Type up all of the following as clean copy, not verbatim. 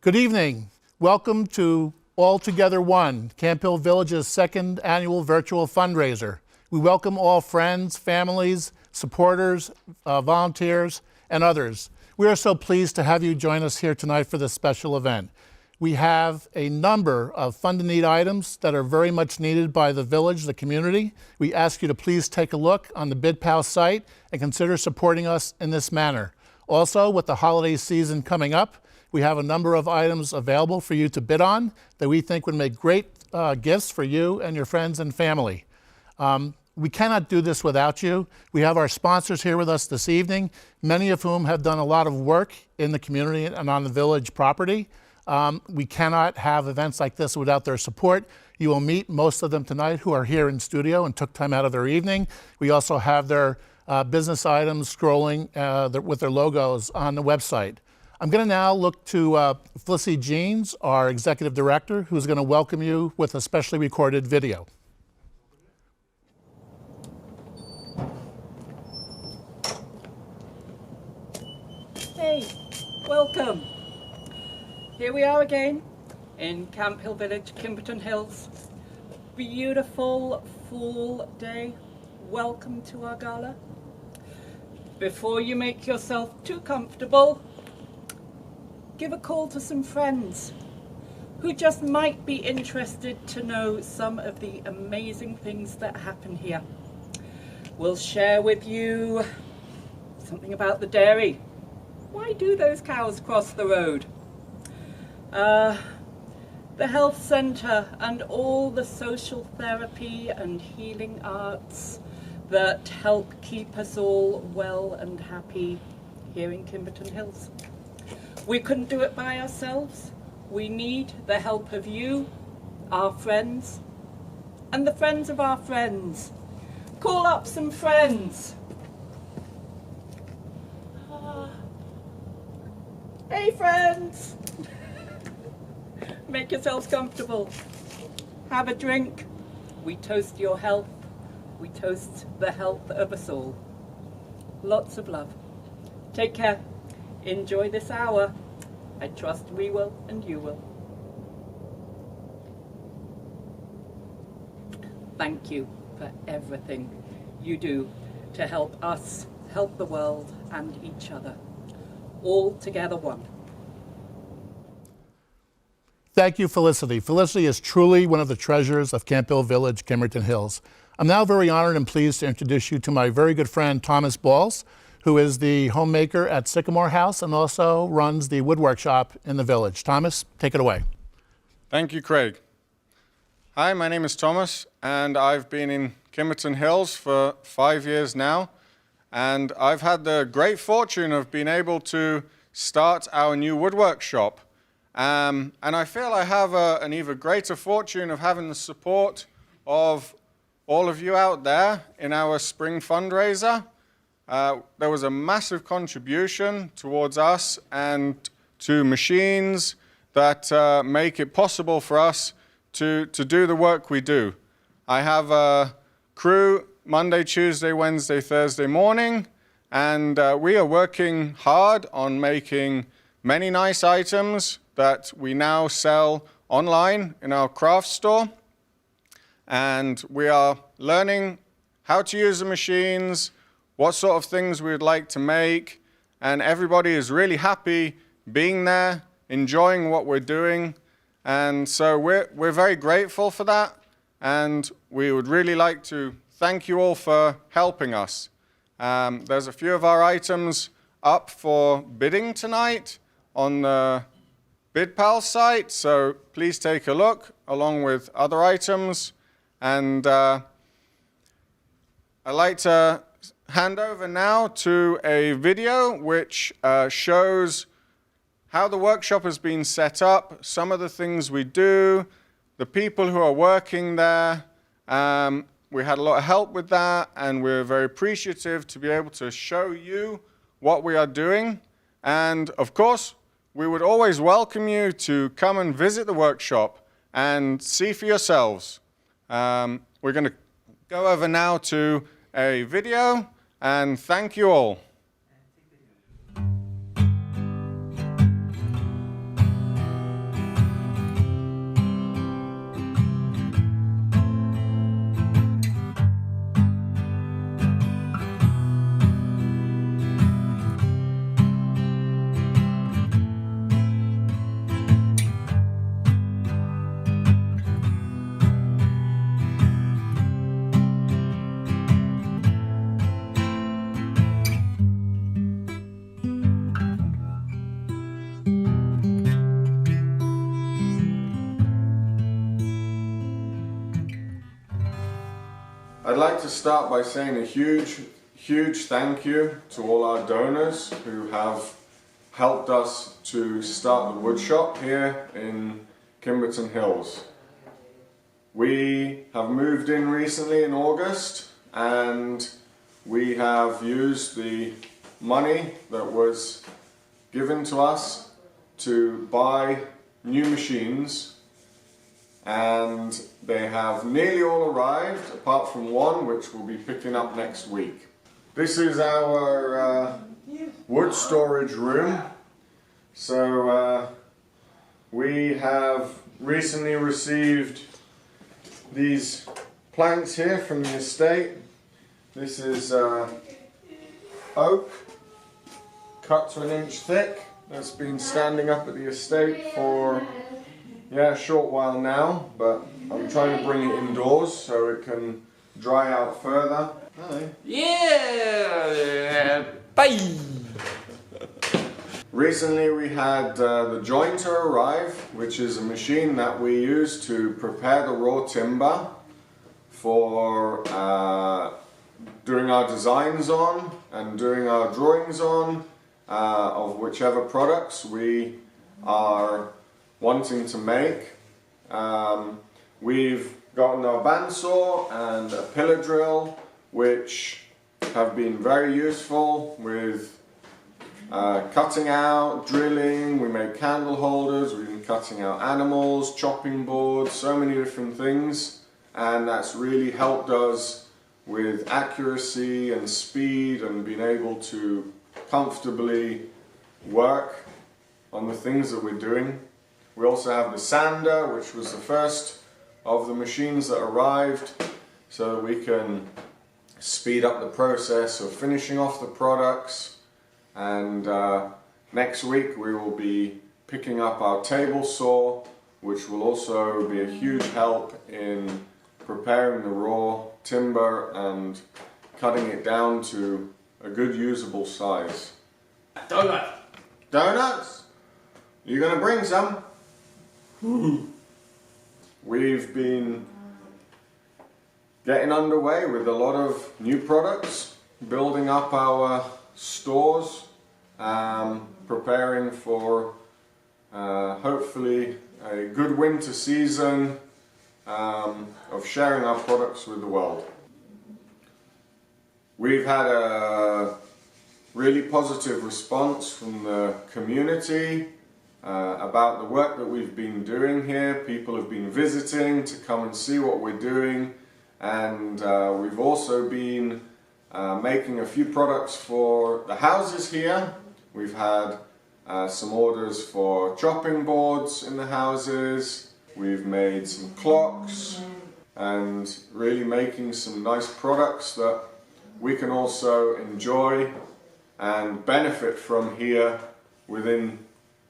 Good evening. Welcome to All Together One, Camphill Village's second annual virtual fundraiser. We welcome all friends, families, supporters, volunteers, and others. We are so pleased to have you join us here tonight for this special event. We have a number of fund-in-need items that are very much needed by the village, the community. We ask you to please take a look on the BidPal site and consider supporting us in this manner. Also, with the holiday season coming up, we have a number of items available for you to bid on that we think would make great gifts for you and your friends and family. We cannot do this without you. We have our sponsors here with us this evening, many of whom have done a lot of work in the community and on the village property. We cannot have events like this without their support. You will meet most of them tonight who are here in studio and took time out of their evening. We also have their business items scrolling with their logos on the website. I'm going to now look to Felicity Jeans, our executive director, who's going to welcome you with a specially recorded video. Hey, welcome. Here we are again in Camphill Village, Kimberton Hills. Beautiful fall day. Welcome to our gala. Before you make yourself too comfortable, give a call to some friends who just might be interested to know some of the amazing things that happen here. We'll share with you something about the dairy. Why do those cows cross the road? The health centre and all the social therapy and healing arts that help keep us all well and happy here in Kimberton Hills. We couldn't do it by ourselves. We need the help of you, our friends, and the friends of our friends. Call up some friends. Hey friends! Make yourselves comfortable. Have a drink. We toast your health. We toast the health of us all. Lots of love. Take care. Enjoy this hour. I trust we will and you will. Thank you for everything you do to help us, help the world and each other. All together one. Thank you, Felicity. Felicity is truly one of the treasures of Camphill Village, Kimberton Hills. I'm now very honored and pleased to introduce you to my very good friend, Thomas Balls, who is the homemaker at Sycamore House and also runs the woodwork shop in the village. Thomas, take it away. Thank you, Craig. Hi, my name is Thomas, and I've been in Kimberton Hills for 5 years now. And I've had the great fortune of being able to start our new woodwork shop. And I feel I have an even greater fortune of having the support of all of you out there in our spring fundraiser. There was a massive contribution towards us and to machines that make it possible for us to do the work we do. I have a crew Monday, Tuesday, Wednesday, Thursday morning, and we are working hard on making many nice items that we now sell online in our craft store. And we are learning how to use the machines, what sort of things we would like to make, and everybody is really happy being there, enjoying what we're doing. And so we're very grateful for that, and we would really like to thank you all for helping us. There's a few of our items up for bidding tonight on the BidPal site, so please take a look along with other items. And I'd like to hand over now to a video which shows how the workshop has been set up, some of the things we do, the people who are working there. We had a lot of help with that, and we're very appreciative to be able to show you what we are doing. And of course, we would always welcome you to come and visit the workshop and see for yourselves. We're going to go over now to a video, and thank you all. I'd like to start by saying a huge thank you to all our donors who have helped us to start the woodshop here in Kimberton Hills. We have moved in recently in August, and we have used the money that was given to us to buy new machines, and they have nearly all arrived apart from one which we'll be picking up next week. This is our wood storage room. So we have recently received these planks here from the estate. This is oak, cut to 1 inch thick, that's been standing up at the estate for a short while now, but I'm trying to bring it indoors so it can dry out further. Hi. Yeah! Bye! Recently we had the jointer arrive, which is a machine that we use to prepare the raw timber for doing our designs on and doing our drawings on of whichever products we are wanting to make. We've gotten our bandsaw and a pillar drill, which have been very useful with cutting out, drilling. We make candle holders, we've been cutting out animals, chopping boards, so many different things, and that's really helped us with accuracy and speed and being able to comfortably work on the things that we're doing. We also have the sander, which was the first of the machines that arrived, so that we can speed up the process of finishing off the products. And next week we will be picking up our table saw, which will also be a huge help in preparing the raw timber and cutting it down to a good usable size. Donut! Donuts? You gonna bring some? We've been getting underway with a lot of new products, building up our stores, preparing for hopefully a good winter season of sharing our products with the world. We've had a really positive response from the community about the work that we've been doing here. People have been visiting to come and see what we're doing, and we've also been making a few products for the houses here. We've had some orders for chopping boards in the houses. We've made some clocks and really making some nice products that we can also enjoy and benefit from here within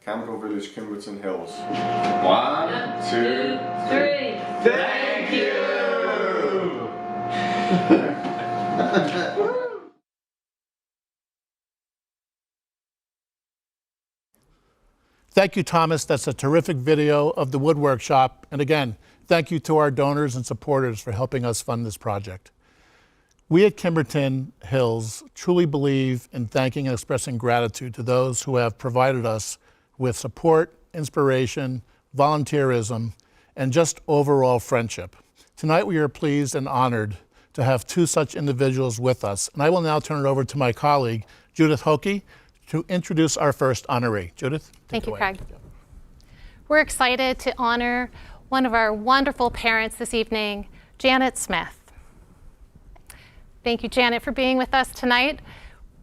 Camphill Village, Kimberton Hills. 1, 2, 3. Thank you! Thank you, Thomas. That's a terrific video of the wood workshop. And again, thank you to our donors and supporters for helping us fund this project. We at Kimberton Hills truly believe in thanking and expressing gratitude to those who have provided us with support, inspiration, volunteerism, and just overall friendship. Tonight we are pleased and honored to have two such individuals with us. And I will now turn it over to my colleague, Judith Hoke, to introduce our first honoree. Judith? Thank you, Craig. We're excited to honor one of our wonderful parents this evening, Janet Smith. Thank you, Janet, for being with us tonight.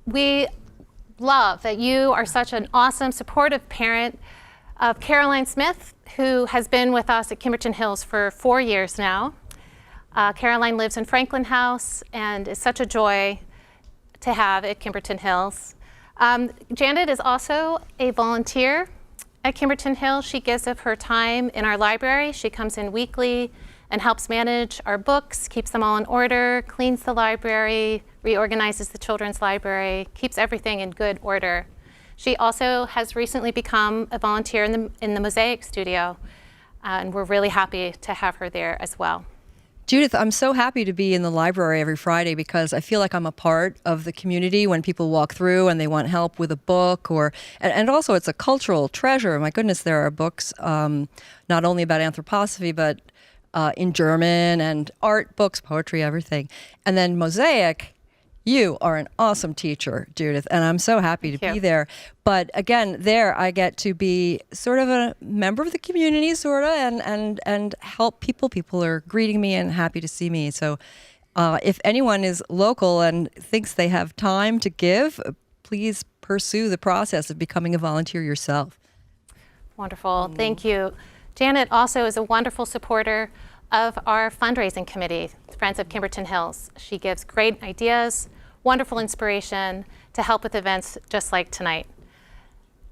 We love that you are such an awesome, supportive parent of Caroline Smith, who has been with us at Kimberton Hills for 4 years now. Caroline lives in Franklin House and is such a joy to have at Kimberton Hills. Janet is also a volunteer at Kimberton Hills. She gives of her time in our library. She comes in weekly and helps manage our books, keeps them all in order, cleans the library, reorganizes the children's library, keeps everything in good order. She also has recently become a volunteer in the Mosaic Studio, and we're really happy to have her there as well. Judith, I'm so happy to be in the library every Friday because I feel like I'm a part of the community when people walk through and they want help with a book and also it's a cultural treasure. My goodness, there are books not only about anthroposophy, but in German and art books, poetry, everything. And then Mosaic, you are an awesome teacher, Judith, and I'm so happy to be there. But again, there I get to be sort of a member of the community, sort of, and help people. People are greeting me and happy to see me. So if anyone is local and thinks they have time to give, please pursue the process of becoming a volunteer yourself. Wonderful. Thank you. Janet also is a wonderful supporter of our fundraising committee, Friends of Kimberton Hills. She gives great ideas, wonderful inspiration to help with events just like tonight.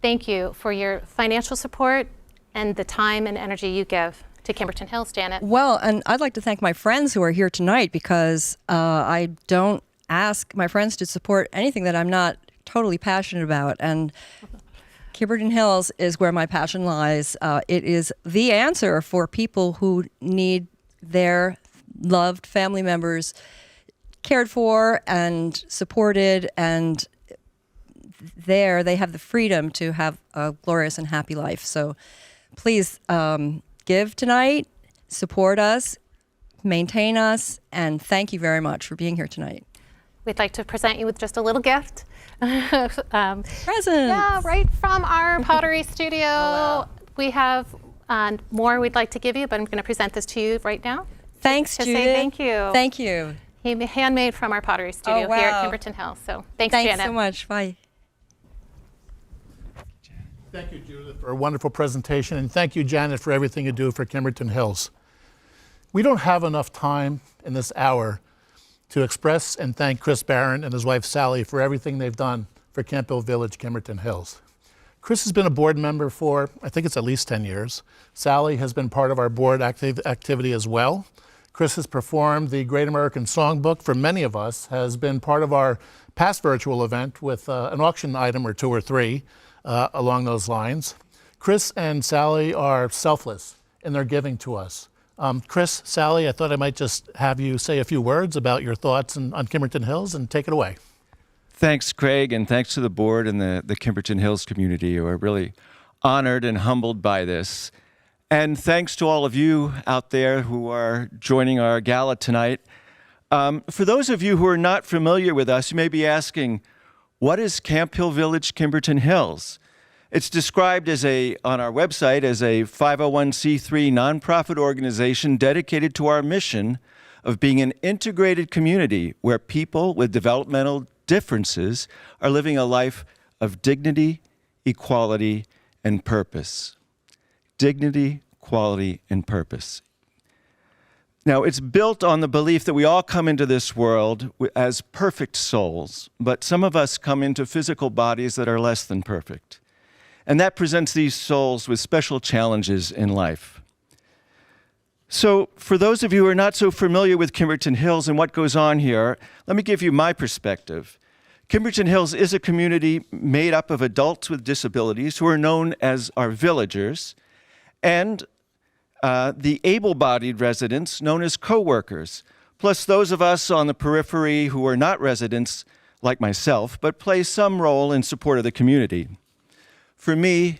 Thank you for your financial support and the time and energy you give to Kimberton Hills, Janet. Well, and I'd like to thank my friends who are here tonight because I don't ask my friends to support anything that I'm not totally passionate about. And Kimberton Hills is where my passion lies. It is the answer for people who need their loved family members cared for and supported, and there they have the freedom to have a glorious and happy life. So please give tonight, support us, maintain us, and thank you very much for being here tonight. We'd like to present you with just a little gift. Presents. Yeah, right from our pottery studio. Oh, wow. We have more we'd like to give you, but I'm going to present this to you right now. Thanks, to Judith. say thank you. Thank you. Handmade from our pottery studio here at Kimberton Hills. So thanks, Janet. So much. Bye. Thank you, Judith, for a wonderful presentation, and thank you, Janet, for everything you do for Kimberton Hills. We don't have enough time in this hour to express and thank Chris Barron and his wife Sally for everything they've done for Camphill Village, Kimberton Hills. Chris has been a board member for, I think it's at least 10 years. Sally has been part of our board activity as well. Chris has performed the Great American Songbook for many of us, has been part of our past virtual event with an auction item or two or three along those lines. Chris and Sally are selfless in their giving to us. Chris, Sally, I thought I might just have you say a few words about your thoughts on Kimberton Hills and take it away. Thanks, Craig, and thanks to the board and the Kimberton Hills community who are really honored and humbled by this. And thanks to all of you out there who are joining our gala tonight. For those of you who are not familiar with us, you may be asking, what is Camphill Village, Kimberton Hills? It's described on our website as a 501c3 nonprofit organization dedicated to our mission of being an integrated community where people with developmental differences are living a life of dignity, equality, and purpose. Dignity, quality, and purpose. Now, it's built on the belief that we all come into this world as perfect souls, but some of us come into physical bodies that are less than perfect. And that presents these souls with special challenges in life. So for those of you who are not so familiar with Kimberton Hills and what goes on here, let me give you my perspective. Kimberton Hills is a community made up of adults with disabilities who are known as our villagers, and the able-bodied residents known as co-workers, plus those of us on the periphery who are not residents like myself, but play some role in support of the community. For me,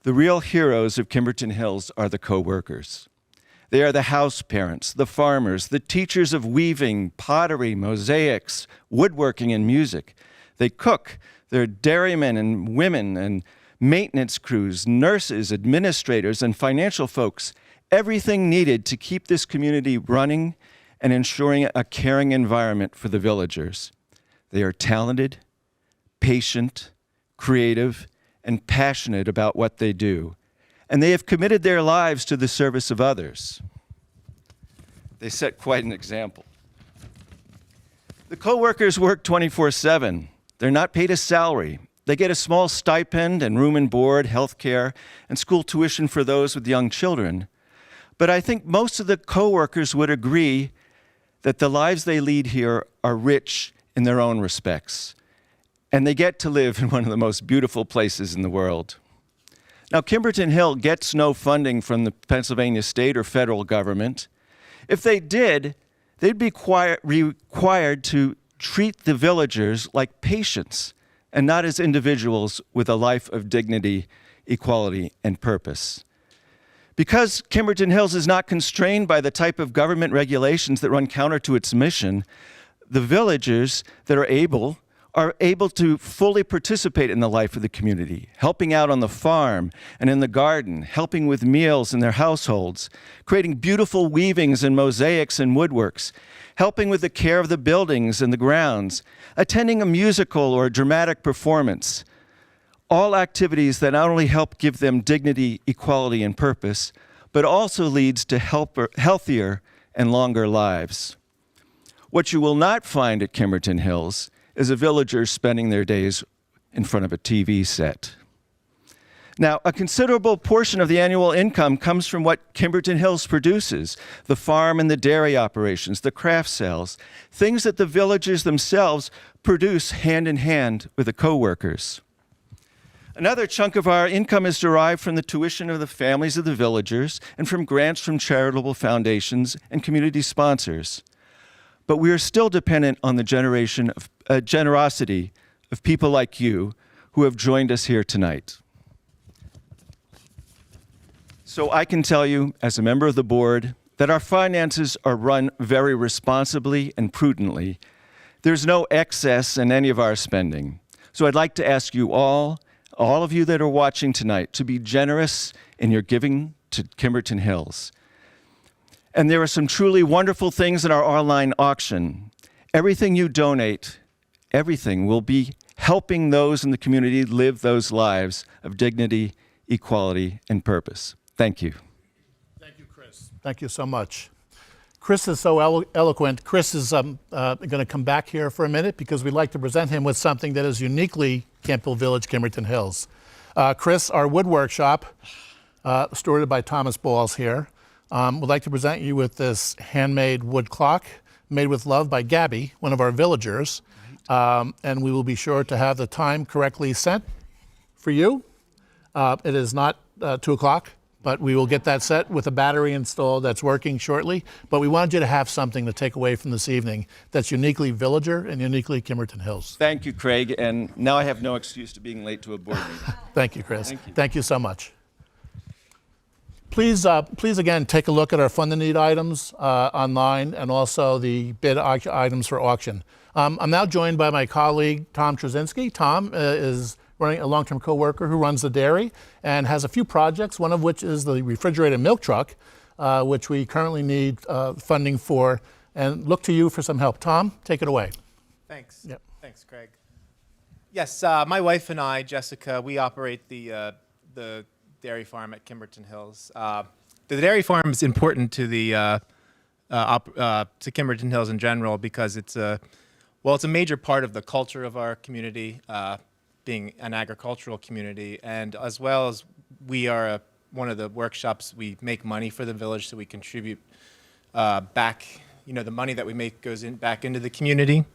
the real heroes of Kimberton Hills are the co-workers. They are the house parents, the farmers, the teachers of weaving, pottery, mosaics, woodworking, and music. They cook. They're dairymen and women and maintenance crews, nurses, administrators, and financial folks, everything needed to keep this community running and ensuring a caring environment for the villagers. They are talented, patient, creative, and passionate about what they do, and they have committed their lives to the service of others. They set quite an example. The co-workers work 24/7. They're not paid a salary. They get a small stipend and room and board, health care, and school tuition for those with young children. But I think most of the co-workers would agree that the lives they lead here are rich in their own respects, and they get to live in one of the most beautiful places in the world. Now, Kimberton Hill gets no funding from the Pennsylvania state or federal government. If they did, they'd be required to treat the villagers like patients and not as individuals with a life of dignity, equality, and purpose. Because Kimberton Hills is not constrained by the type of government regulations that run counter to its mission, the villagers that are able to fully participate in the life of the community, helping out on the farm and in the garden, helping with meals in their households, creating beautiful weavings and mosaics and woodworks, helping with the care of the buildings and the grounds, attending a musical or a dramatic performance. All activities that not only help give them dignity, equality, and purpose, but also leads to healthier and longer lives. What you will not find at Kimberton Hills is a villager spending their days in front of a TV set. Now, a considerable portion of the annual income comes from what Kimberton Hills produces, the farm and the dairy operations, the craft sales, things that the villagers themselves produce hand in hand with the co-workers. Another chunk of our income is derived from the tuition of the families of the villagers and from grants from charitable foundations and community sponsors. But we are still dependent on the generosity of people like you who have joined us here tonight. So I can tell you, as a member of the board, that our finances are run very responsibly and prudently. There's no excess in any of our spending. So I'd like to ask you all of you that are watching tonight, to be generous in your giving to Kimberton Hills. And there are some truly wonderful things in our online auction. Everything you donate, everything will be helping those in the community live those lives of dignity, equality, and purpose. Thank you. Thank you, Chris. Thank you so much. Chris is so eloquent. Chris is going to come back here for a minute because we'd like to present him with something that is uniquely Camphill Village, Kimberton Hills. Chris, our wood workshop, stewarded by Thomas Balls here, would like to present you with this handmade wood clock made with love by Gabby, one of our villagers. And we will be sure to have the time correctly set for you. It is not 2 o'clock. But we will get that set with a battery installed that's working shortly. But we wanted you to have something to take away from this evening that's uniquely villager and uniquely Kimberton Hills. Thank you, Craig. And now I have no excuse to being late to a board meeting. Thank you, Chris. Thank you. Thank you so much. Please again, take a look at our Fund the Need items online and also the bid items for auction. I'm now joined by my colleague, Tom Trzynski. Tom is running a long-term co-worker who runs the dairy and has a few projects, one of which is the refrigerated milk truck, which we currently need funding for, and look to you for some help. Tom, take it away. Thanks. Yep. Thanks, Craig. Yes, my wife and I, Jessica, we operate the dairy farm at Kimberton Hills. The dairy farm is important to the to Kimberton Hills in general because it's a major part of the culture of our community. Being an agricultural community, and as well as we are one of the workshops, we make money for the village, so we contribute back. The money that we make goes back into the community.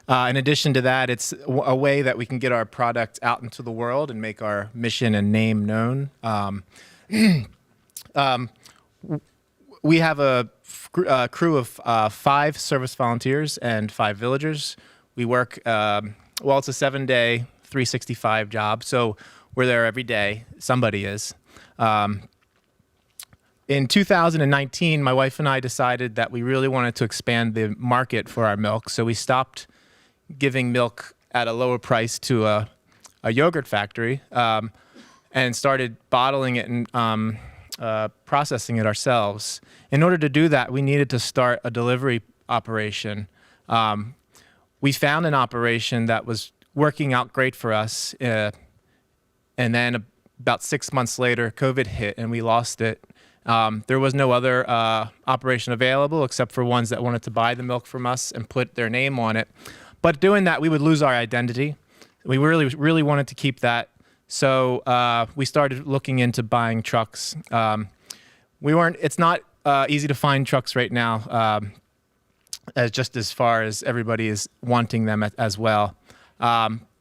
In addition to that, it's a way that we can get our product out into the world and make our mission and name known. We have a crew of 5 service volunteers and 5 villagers. We work, it's a 7-day, 365 job, so we're there every day. Somebody is. In 2019, my wife and I decided that we really wanted to expand the market for our milk, so we stopped giving milk at a lower price to a yogurt factory and started bottling it and processing it ourselves. In order to do that, we needed to start a delivery operation. We found an operation that was working out great for us, and then about 6 months later, COVID hit and we lost it. There was no other operation available except for ones that wanted to buy the milk from us and put their name on it. But doing that, we would lose our identity. We really wanted to keep that. So we started looking into buying trucks. It's not easy to find trucks right now, as far as everybody is wanting them as well.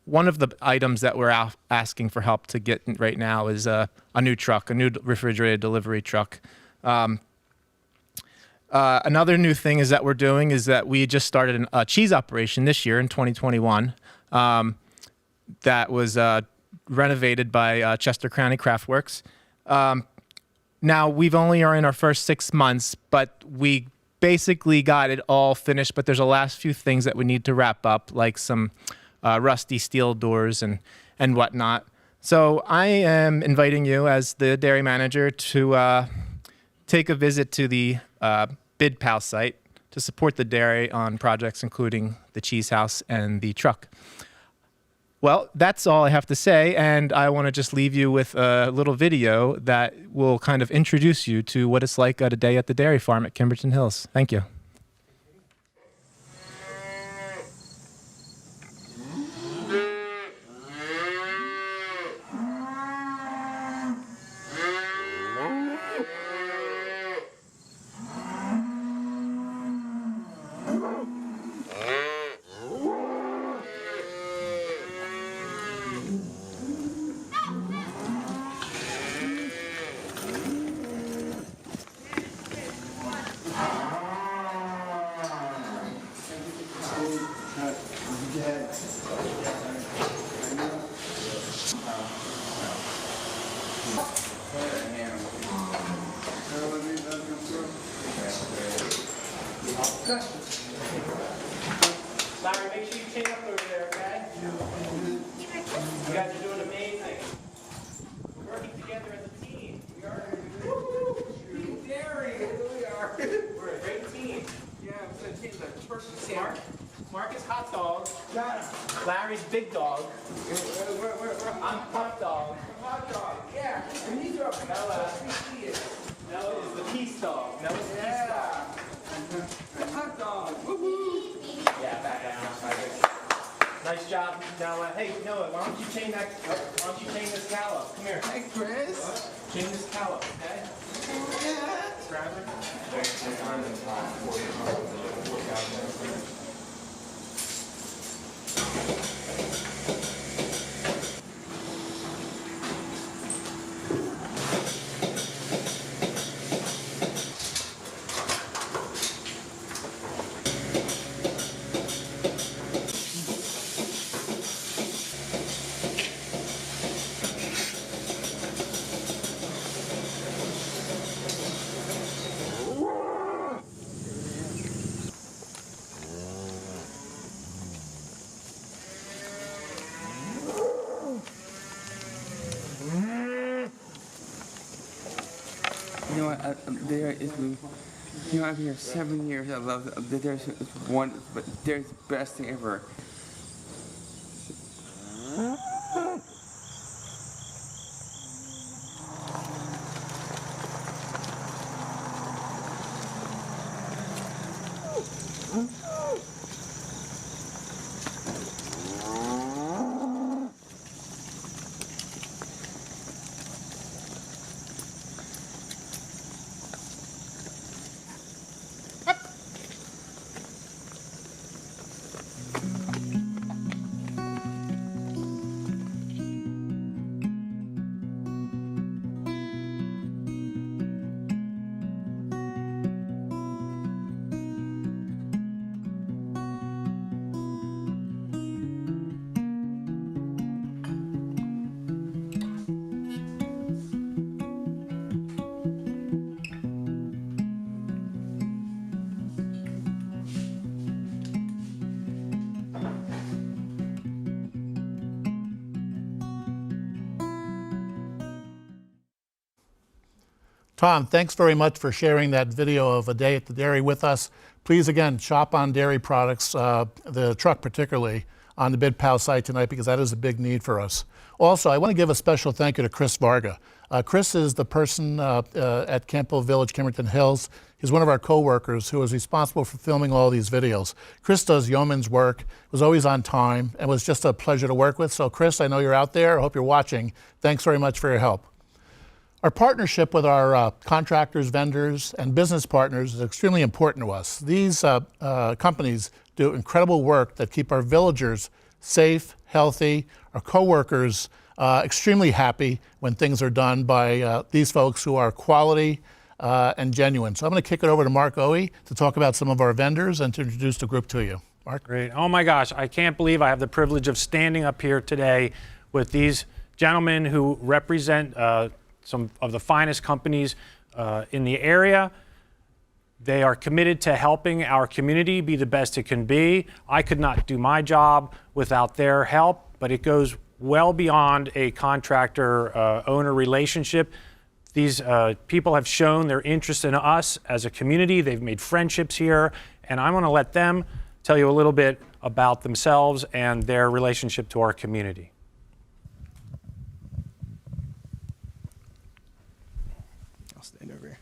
One of the items that we're asking for help to get right now is a new truck, a new refrigerated delivery truck. Another new thing is that we're doing is that we just started a cheese operation this year in 2021 that was renovated by Chester County Craft Works. Now, we've only are in our first 6 months, but we basically got it all finished, but there's a last few things that we need to wrap up, like some rusty steel doors and whatnot. So I am inviting you as the dairy manager to take a visit to the Bid Pal site to support the dairy on projects including the cheese house and the truck. Well, that's all I have to say, and I want to just leave you with a little video that will kind of introduce you to what it's like at a day at the dairy farm at Kimberton Hills. Thank you. Larry, make sure you chain up over there, okay? You guys are doing amazing. We're working together as a team. We are. Dairy, we are. We're a great team. Yeah, I'm gonna change that person. Mark is hot dog. Got him. Larry's big dog. Where? I'm hot dog. Hot dog. Yeah. And these are Nella. Peace. Nella is the peace dog. Nella's the peace dog. Yeah. Hot dog. Woohoo. Yeah, back down. Nice job, Noah. Hey, Noah, why don't you chain that? Why don't you chain this cow up? Come here. Hey, Chris. Chain this cow up, okay? Yeah. Grab her. You know what? There is. You know, I've been here 7 years. I love it. There's one, but there's the best thing ever. Tom, thanks very much for sharing that video of a day at the dairy with us. Please, again, shop on dairy products, the truck particularly, on the Bid Pal site tonight because that is a big need for us. Also, I want to give a special thank you to Chris Varga. Chris is the person at Camphill Village, Kimberton Hills. He's one of our co-workers who is responsible for filming all these videos. Chris does yeoman's work, was always on time, and was just a pleasure to work with. So Chris, I know you're out there. I hope you're watching. Thanks very much for your help. Our partnership with our contractors, vendors, and business partners is extremely important to us. These companies do incredible work that keep our villagers safe, healthy, our co-workers extremely happy when things are done by these folks who are quality and genuine. So I'm going to kick it over to Mark Oey to talk about some of our vendors and to introduce the group to you. Mark? Great. Oh my gosh, I can't believe I have the privilege of standing up here today with these gentlemen who represent some of the finest companies in the area. They are committed to helping our community be the best it can be. I could not do my job without their help, but it goes well beyond a contractor-owner relationship. These people have shown their interest in us as a community. They've made friendships here, and I'm going to let them tell you a little bit about themselves and their relationship to our community. I'll stand over here.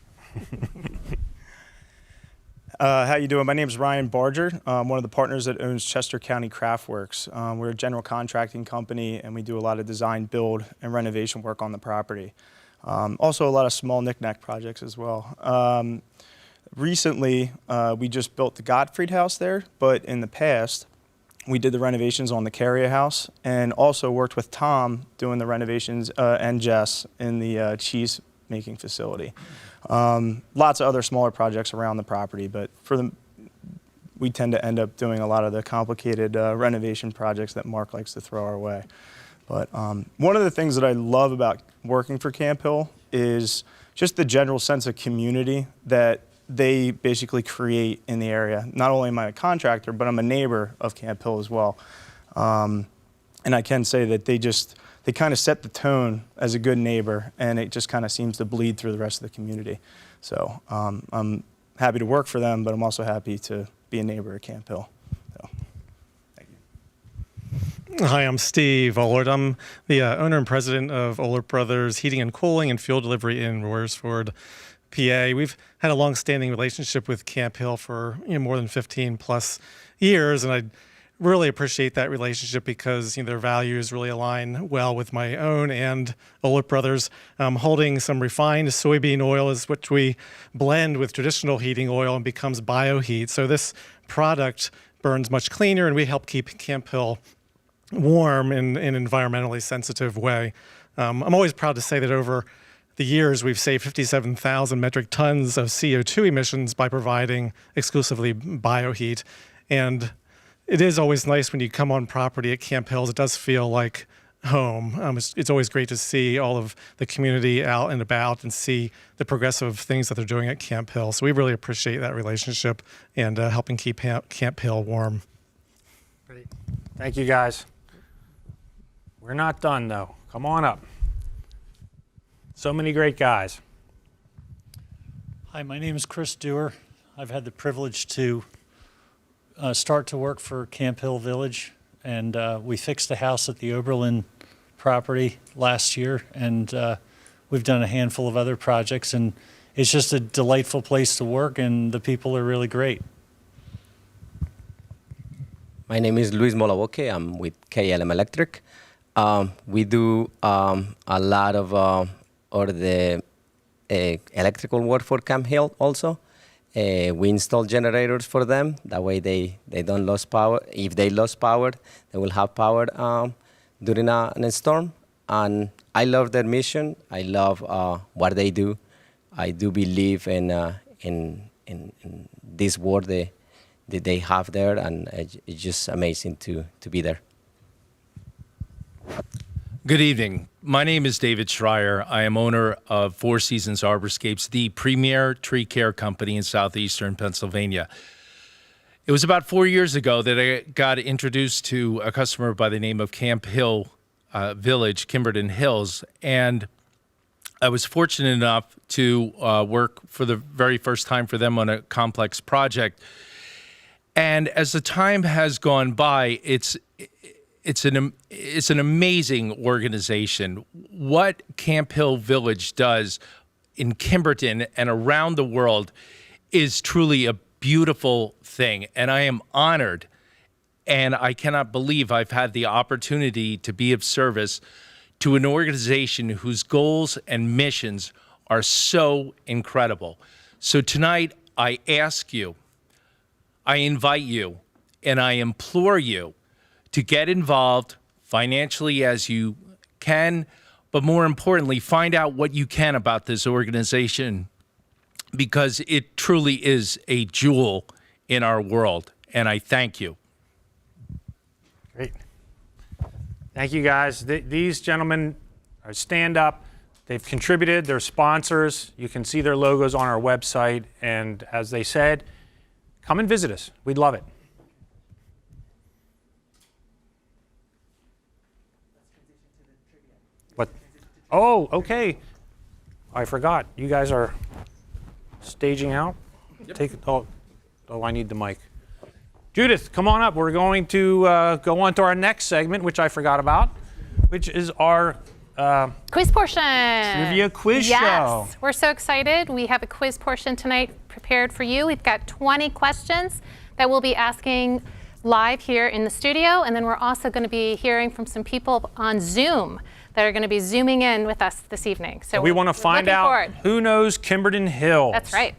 How you doing? My name is Ryan Barger. I'm one of the partners that owns Chester County Craftworks. We're a general contracting company, and we do a lot of design, build, and renovation work on the property. Also a lot of small knick-knack projects as well. Recently, we just built the Gottfried House there, but in the past, we did the renovations on the Carrier House and also worked with Tom doing the renovations and Jess in the cheese making facility. Lots of other smaller projects around the property, but we tend to end up doing a lot of the complicated renovation projects that Mark likes to throw our way. But one of the things that I love about working for Camphill is just the general sense of community that they basically create in the area. Not only am I a contractor, but I'm a neighbor of Camphill as well. And I can say that they kind of set the tone as a good neighbor, and it just kind of seems to bleed through the rest of the community. So I'm happy to work for them, but I'm also happy to be a neighbor at Camphill. So, thank you. Hi, I'm Steve Ollard. I'm the owner and president of Ollard Brothers Heating and Cooling and Fuel Delivery in Royersford, PA. We've had a long-standing relationship with Camphill for more than 15 plus years, and I really appreciate that relationship because their values really align well with my own and Ollard Brothers. Holding some refined soybean oil, which we blend with traditional heating oil and becomes bioheat. So this product burns much cleaner, and we help keep Camphill warm in an environmentally sensitive way. I'm always proud to say that over the years, we've saved 57,000 metric tons of CO2 emissions by providing exclusively bioheat. And it is always nice when you come on property at Camphill. It does feel like home. It's always great to see all of the community out and about and see the progressive things that they're doing at Camphill. So we really appreciate that relationship and helping keep Camphill warm. Great. Thank you, guys. We're not done, though. Come on up. So many great guys. Hi, my name is Chris Dewar. I've had the privilege to start to work for Camphill Village, and we fixed a house at the Oberlin property last year, and we've done a handful of other projects, and it's just a delightful place to work, and the people are really great. My name is Luis Molaboque. I'm with KLM Electric. We do a lot of the electrical work for Camphill also. We install generators for them. That way they don't lose power. If they lose power, they will have power during a storm. And I love their mission. I love what they do. I do believe in this work that they have there, and it's just amazing to be there. Good evening. My name is David Schreier. I am owner of Four Seasons Arborscapes, the premier tree care company in southeastern Pennsylvania. It was about 4 years ago that I got introduced to a customer by the name of Camphill Village, Kimberton Hills, and I was fortunate enough to work for the very first time for them on a complex project. And as the time has gone by, it's an amazing organization. What Camphill Village does in Kimberton and around the world is truly a beautiful thing. And I am honored, and I cannot believe I've had the opportunity to be of service to an organization whose goals and missions are so incredible. So tonight, I ask you, I invite you, and I implore you to get involved financially as you can, but more importantly, find out what you can about this organization because it truly is a jewel in our world, and I thank you. Great. Thank you, guys. These gentlemen stand up. They've contributed. They're sponsors. You can see their logos on our website. And as they said, come and visit us. We'd love it. What? Oh, okay. I forgot. You guys are staging out? Take. Oh, I need the mic. Judith, come on up. We're going to go on to our next segment, which I forgot about, which is our quiz portion. Trivia quiz show. Yes, we're so excited. We have a quiz portion tonight prepared for you. We've got 20 questions that we'll be asking live here in the studio, and then we're also going to be hearing from some people on Zoom that are going to be zooming in with us this evening. So we want to find out who knows Kimberton Hills. That's right.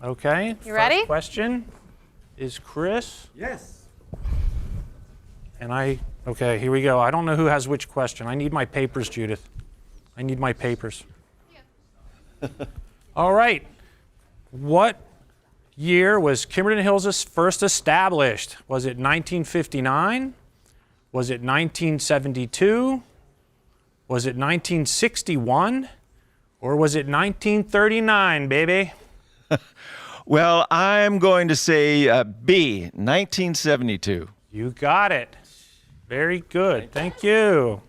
Okay. You ready? First question is Chris. Yes. And okay, here we go. I don't know who has which question. I need my papers, Judith. I need my papers. All right. What year was Kimberton Hills first established? Was it 1959? Was it 1972? Was it 1961? Or was it 1939, baby? Well, I'm going to say B, 1972. You got it. Very good. Thank you.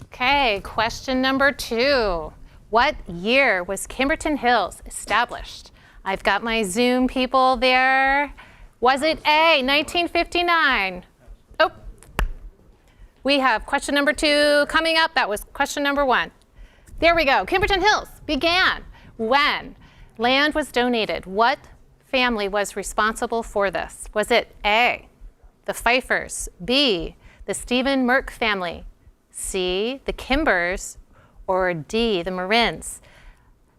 Okay, question number 2. What year was Kimberton Hills established? I've got my Zoom people there. Was it A, 1959? Oh, we have question number 2 coming up. That was question number 1. There we go. Kimberton Hills began when land was donated. What family was responsible for this? Was it A, the Pfeiffers, B, the Stephen Merck family, C, the Kimbers, or D, the Marins?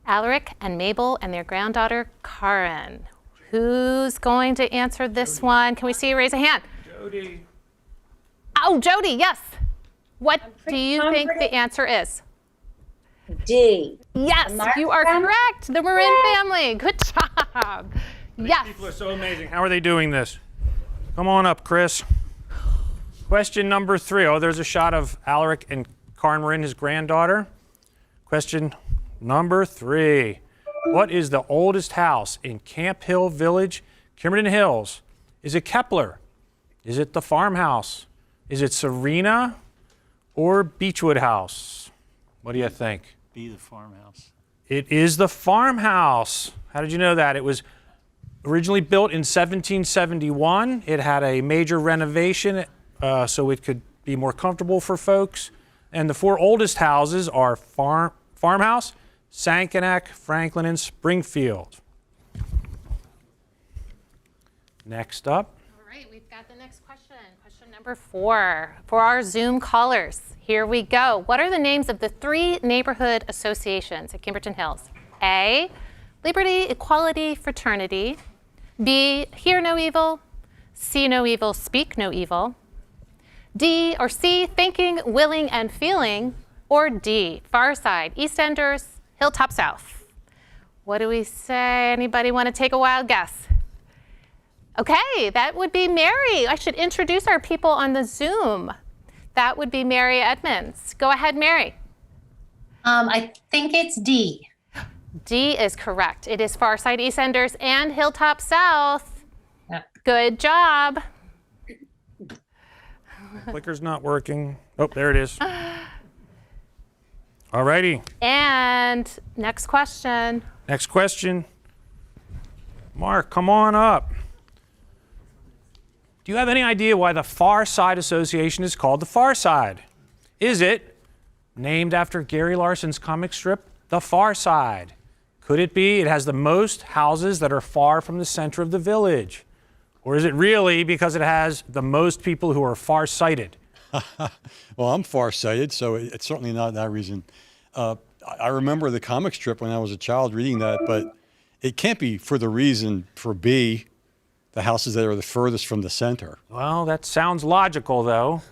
Alaric and Mabel and their granddaughter, Karen. Who's going to answer this one? Can we see you raise a hand? Jody. Oh, Jody, yes. What do you think the answer is? D. Yes, you are correct. The Marin family. Good job. Yes. People are so amazing. How are they doing this? Come on up, Chris. Question number 3. Oh, there's a shot of Alaric and Karen Marin, his granddaughter. Question number 3. What is the oldest house in Camphill Village, Kimberton Hills? Is it Kepler? Is it the farmhouse? Is it Serena or Beechwood House? What do you think? Be the farmhouse. It is the farmhouse. How did you know that? It was originally built in 1771. It had a major renovation so it could be more comfortable for folks. And the 4 oldest houses are Farmhouse, Sankanak, Franklin, and Springfield. Next up. All right, we've got the next question. Question number 4 for our Zoom callers. Here we go. What are the names of the 3 neighborhood associations at Kimberton Hills? A, Liberty, Equality, Fraternity. B, Hear No Evil. See No Evil, Speak No Evil. D or C, Thinking, Willing, and Feeling. Or D, Far Side, EastEnders, Hilltop South. What do we say? Anybody want to take a wild guess? Okay, that would be Mary. I should introduce our people on the Zoom. That would be Mary Edmonds. Go ahead, Mary. I think it's D. D is correct. It is Farside, EastEnders, and Hilltop South. Yep. Good job. Clicker's not working. Oh, there it is. All righty. And next question. Next question. Mark, come on up. Do you have any idea why the Far Side Association is called the Far Side? Is it named after Gary Larson's comic strip, The Far Side? Could it be it has the most houses that are far from the center of the village? Or is it really because it has the most people who are far-sighted? Well, I'm far-sighted, so it's certainly not that reason. I remember the comic strip when I was a child reading that, but it can't be for the reason for B, the houses that are the furthest from the center. Well, that sounds logical, though.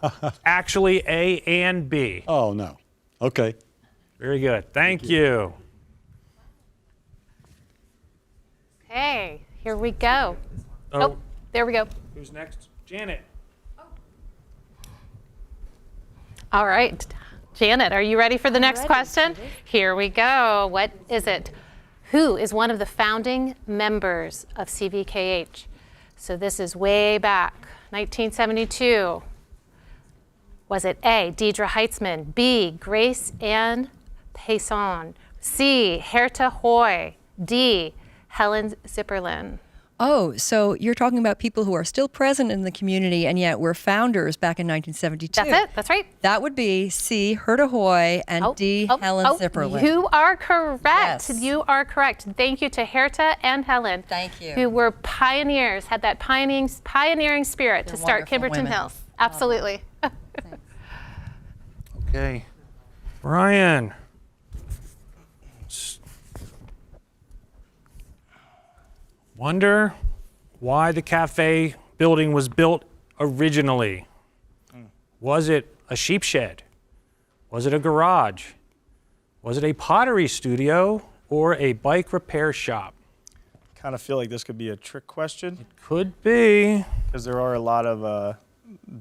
Actually, A and B. Oh, no. Okay. Very good. Thank you. Okay, here we go. Oh. Oh, there we go. Who's next? Janet. All right. Janet, are you ready for the next question? Here we go. What is it? Who is one of the founding members of CVKH? So this is way back, 1972. Was it A, Deidre Heitzman, B, Grace Ann Payson, C, Herta Hoy, D, Helen Zipperlin? Oh, so you're talking about people who are still present in the community and yet were founders back in 1972. That's it. That's right. That would be C, Herta Hoy, and D, Helen Zipperlin. You are correct. Yes. You are correct. Thank you to Herta and Helen. Thank you. Who were pioneers, had that pioneering spirit to start wonderful Kimberton women. Hills. Absolutely. Okay. Brian. Wonder why the cafe building was built originally. Was it a sheep shed? Was it a garage? Was it a pottery studio or a bike repair shop? Kind of feel like this could be a trick question. Could be. Because there are a lot of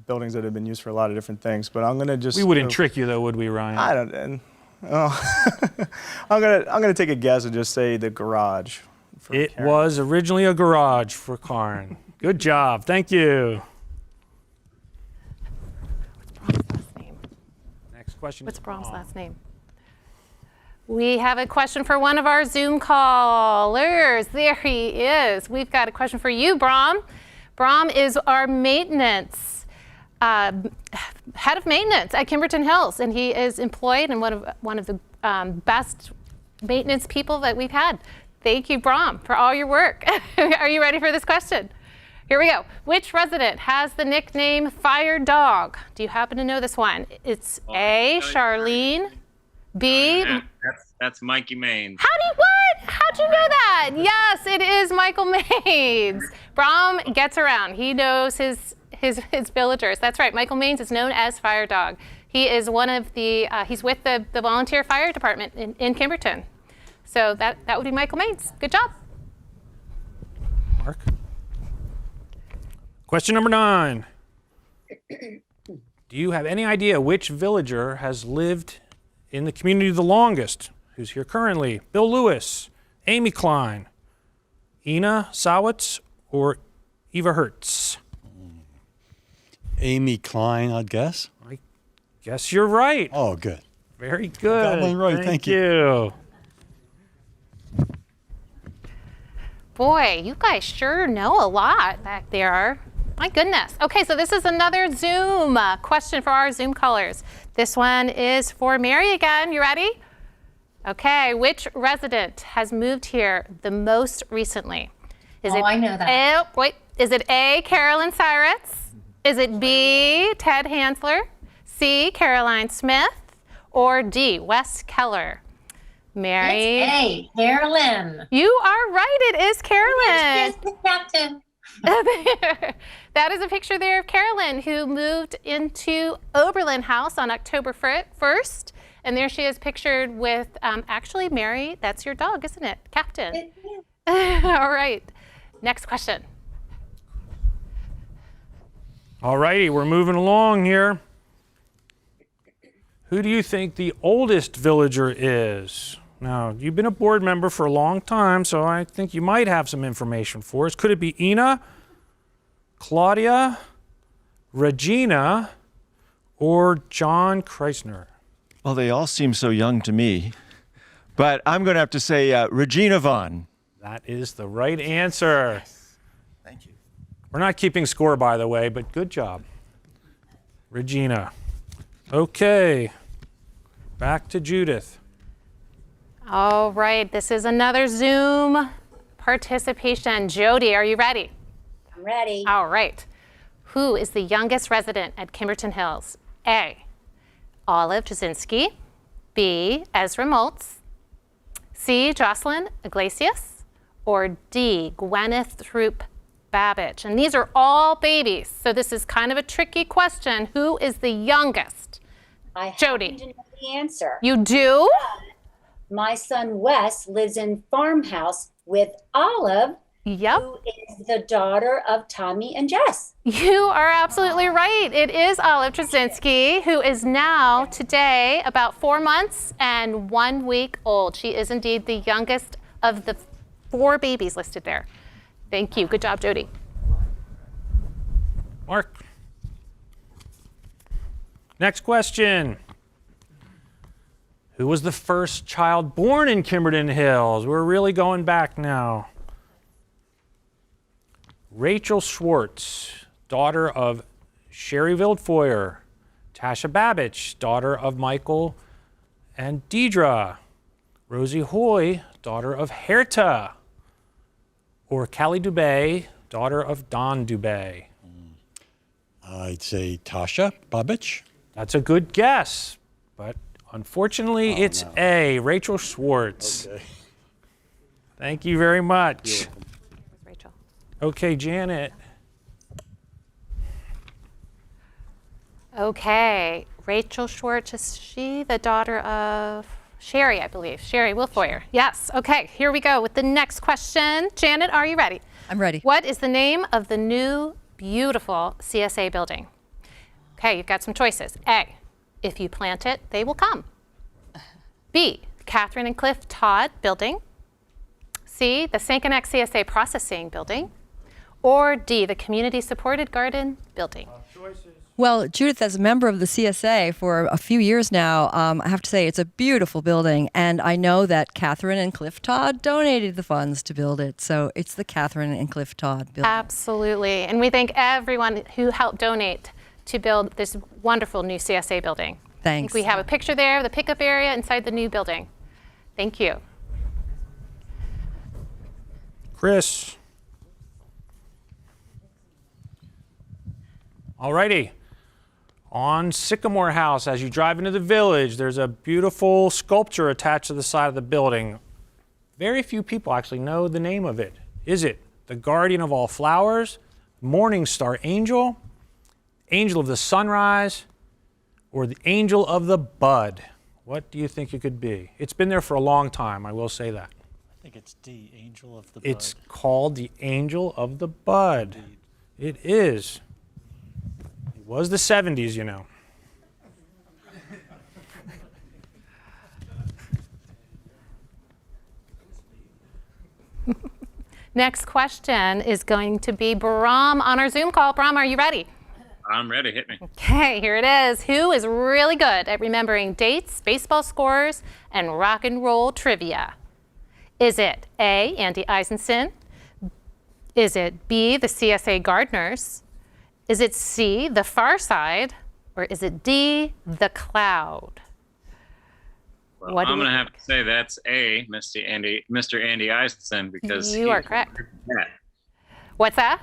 buildings that have been used for a lot of different things, but I'm gonna just. We wouldn't trick you though, would we, Ryan? I don't. I'm gonna take a guess and just say the garage. It was originally a garage for Karen. Good job. Thank you. What's Brom's last name? Next question. What's Brom's last name? We have a question for one of our Zoom callers. There he is. We've got a question for you, Brom. Brom is our maintenance, head of maintenance at Kimberton Hills, and he is employed and one of the best maintenance people that we've had. Thank you, Brom, for all your work. Are you ready for this question? Here we go. Which resident has the nickname Fire Dog? Do you happen to know this one? It's A, Charlene, B. That's Mikey Maines. How'd you know that? Yes, it is Michael Maines. Brom gets around. He knows his villagers. That's right. Michael Maines is known as Fire Dog. He is one of the, he's with the volunteer fire department in Kimberton. So that would be Michael Maines. Good job. Mark. Question number 9. Do you have any idea which villager has lived in the community the longest? Who's here currently? Bill Lewis, Amy Klein, Ina Sawitz, or Eva Hertz? Amy Klein, I'd guess. I guess you're right. Oh, good. Very good. Got one right. Thank you. Boy, you guys sure know a lot back there. My goodness. Okay, so this is another Zoom question for our Zoom callers. This one is for Mary again. You ready? Okay, which resident has moved here the most recently? I know that. Is it A, Carolyn Cyrus? Is it B, Ted Hansler? C, Caroline Smith? Or D, Wes Keller? Mary? It's A, Carolyn. You are right, it is Carolyn. Yes, the captain. That is a picture there of Carolyn, who moved into Oberlin House on October 1st. And there she is pictured with, actually, Mary, that's your dog, isn't it? Captain. All right. Next question. All righty, we're moving along here. Who do you think the oldest villager is? Now, you've been a board member for a long time, so I think you might have some information for us. Could it be Ina, Claudia, Regina, or John Kreisner? Well, they all seem so young to me, but I'm going to have to say Regina Vaughn. That is the right answer. Thank you. We're not keeping score, by the way, but good job. Regina. Okay, back to Judith. All right, this is another Zoom participation. Jody, are you ready? I'm ready. All right. Who is the youngest resident at Kimberton Hills? A, Olive Jasinski. B, Ezra Moltz. C, Jocelyn Iglesias. Or D, Gwyneth Throop Babbage. And these are all babies, so this is kind of a tricky question. Who is the youngest? I Jody. happen to know the answer. You do? My son Wes lives in farmhouse with Olive, Yep. who is the daughter of Tommy and Jess. You are absolutely right. It is Olive Trzynski, who is now today about 4 months and 1 week old. She is indeed the youngest of the 4 babies listed there. Thank you. Good job, Jody. Mark. Next question. Who was the first child born in Kimberton Hills? We're really going back now. Rachel Schwartz, daughter of Sherry Wildfeuer. Tasha Babbage, daughter of Michael and Deidre. Rosie Hoy, daughter of Herta. Or Callie Dubé, daughter of Don Dubé. I'd say Tasha Babbage. That's a good guess, but unfortunately it's A, Rachel Schwartz. Okay. Thank you very much. Rachel. Okay, Janet. Okay, Rachel Schwartz, is she the daughter of Sherry, I believe? Sherry Wildfeuer. Yes, okay, here we go with the next question. Janet, are you ready? I'm ready. What is the name of the new, beautiful CSA building? Okay, you've got some choices. A, if you plant it, they will come. B, Catherine and Cliff Todd Building. C, the Sankanek CSA Processing Building. Or D, the Community Supported Garden Building. Well, Judith, as a member of the CSA for a few years now, I have to say it's a beautiful building, and I know that Catherine and Cliff Todd donated the funds to build it, so it's the Catherine and Cliff Todd building. Absolutely, and we thank everyone who helped donate to build this wonderful new CSA building. Thanks. I think we have a picture there of the pickup area inside the new building. Thank you. Chris. Alrighty. On Sycamore House, as you drive into the village, there's a beautiful sculpture attached to the side of the building. Very few people actually know the name of it. Is it the Guardian of All Flowers, Morning Star Angel, Angel of the Sunrise, or the Angel of the Bud? What do you think it could be? It's been there for a long time, I will say that. I think it's D, Angel of the Bud. It's called the Angel of the Bud. It is. It was the 70s, you know. Next question is going to be Brahm on our Zoom call. Brahm, are you ready? I'm ready. Hit me. Okay, here it is. Who is really good at remembering dates, baseball scores, and rock and roll trivia? Is it A, Andy Eisenson? Is it B, the CSA Gardeners? Is it C, the Far Side? Or is it D, the Cloud? Well, I'm going to have to say that's A, Mr. Andy Eisenson, because you are correct. What's that?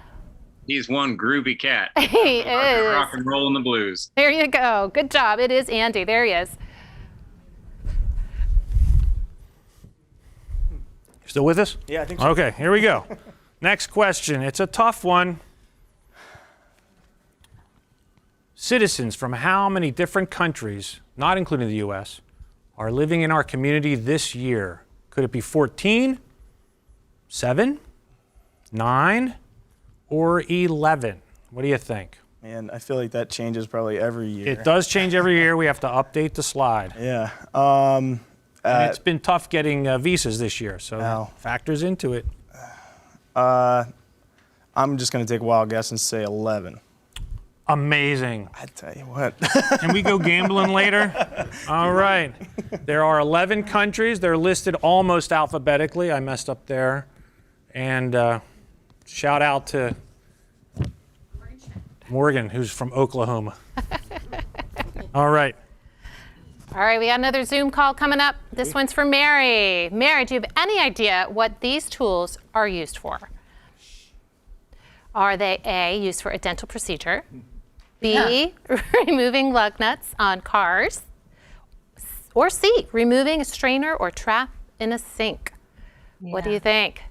He's one groovy cat. He is. Rock and roll and the blues. There you go. Good job. It is Andy. There he is. Still with us? Yeah, I think so. Okay, here we go. Next question. It's a tough one. Citizens from how many different countries, not including the U.S., are living in our community this year? Could it be 14, 7, 9, or 11? What do you think? Man, I feel like that changes probably every year. It does change every year. We have to update the slide. Yeah. And it's been tough getting visas this year, so that factors into it. I'm just going to take a wild guess and say 11. Amazing. I tell you what. Can we go gambling later? All right. There are 11 countries. They're listed almost alphabetically. I messed up there. And shout out to Morgan, who's from Oklahoma. All right. All right, we got another Zoom call coming up. This one's for Mary. Mary, do you have any idea what these tools are used for? Are they A, used for a dental procedure? B, removing lug nuts on cars? Or C, removing a strainer or trap in a sink? What do you think?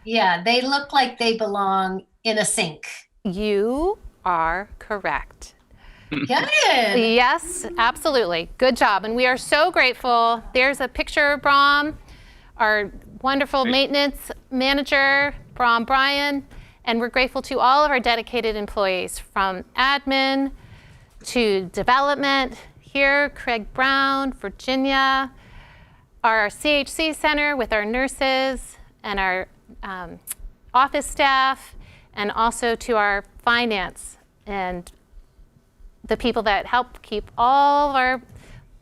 Yeah, they look like they belong in a sink. You are correct. Good. Yes, absolutely. Good job. And we are so grateful. There's a picture of Brom, our wonderful maintenance manager, Brom Bryan. And we're grateful to all of our dedicated employees, from admin to development. Here, Craig Brown, Virginia, our CHC center with our nurses and our office staff, and also to our finance and the people that help keep all of our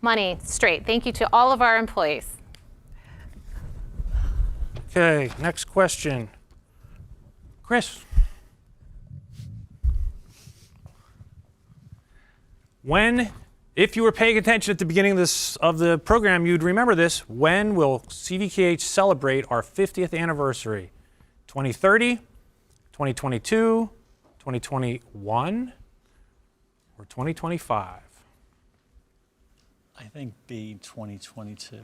money straight. Thank you to all of our employees. Okay, next question. Chris. When, if you were paying attention at the beginning of the program, you'd remember this. When will CVKH celebrate our 50th anniversary? 2030, 2022, 2021, or 2025? I think B, 2022.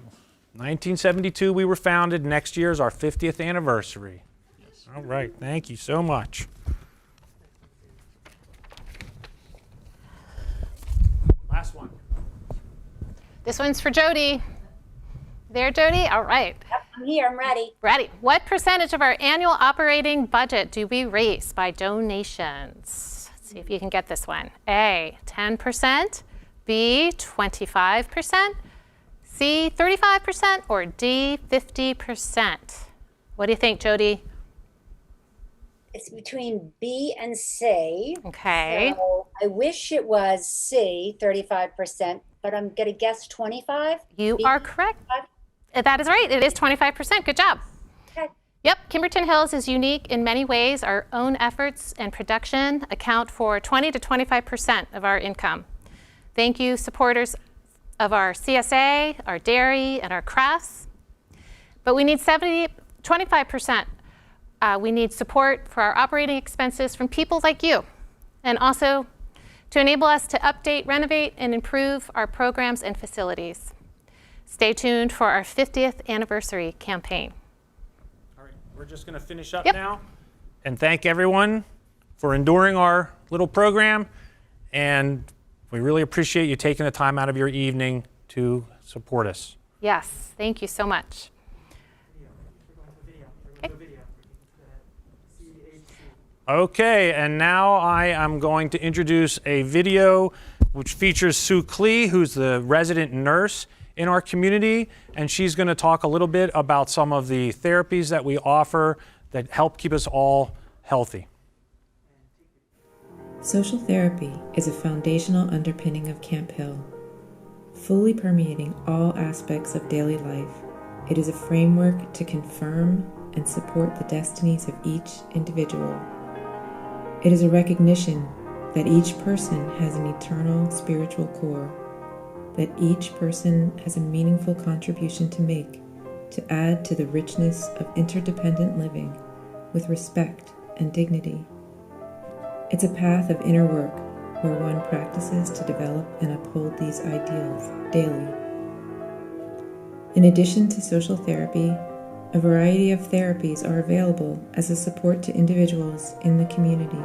1972 we were founded. Next year is our 50th anniversary. Yes. All right, thank you so much. Last one. This one's for Jody. There, Jody? All right. Yep, I'm here, I'm ready. Ready. What percentage of our annual operating budget do we raise by donations? Let's see if you can get this one. A, 10%, B, 25%, C, 35%, or D, 50%? What do you think, Jody? It's between B and C. Okay. So I wish it was C, 35%, but I'm going to guess 25. You B, are correct. 25? That is right. It is 25%. Good job. Okay. Yep. Kimberton Hills is unique in many ways. Our own efforts and production account for 20 to 25% of our income. Thank you, supporters of our CSA, our dairy, and our crafts. But we need 25%. We need support for our operating expenses from people like you, and also to enable us to update, renovate, and improve our programs and facilities. Stay tuned for our 50th anniversary campaign. All right, we're just going to finish up now and thank everyone for enduring our little program. And we really appreciate you taking the time out of your evening to support us. Yes, thank you so much. Okay, and now I am going to introduce a video which features Sue Klee, who's the resident nurse in our community, and she's going to talk a little bit about some of the therapies that we offer that help keep us all healthy. Social therapy is a foundational underpinning of Camphill. Fully permeating all aspects of daily life, it is a framework to confirm and support the destinies of each individual. It is a recognition that each person has an eternal spiritual core, that each person has a meaningful contribution to make to add to the richness of interdependent living with respect and dignity. It's a path of inner work where one practices to develop and uphold these ideals daily. In addition to social therapy, a variety of therapies are available as a support to individuals in the community.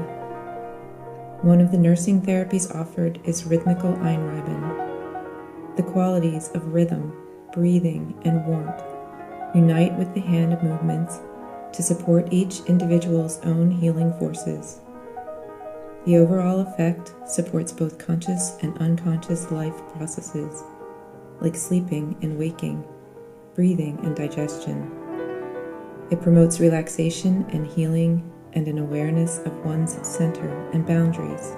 One of the nursing therapies offered is rhythmical Einreiben. The qualities of rhythm, breathing, and warmth unite with the hand movements to support each individual's own healing forces. The overall effect supports both conscious and unconscious life processes, like sleeping and waking, breathing and digestion. It promotes relaxation and healing and an awareness of one's center and boundaries.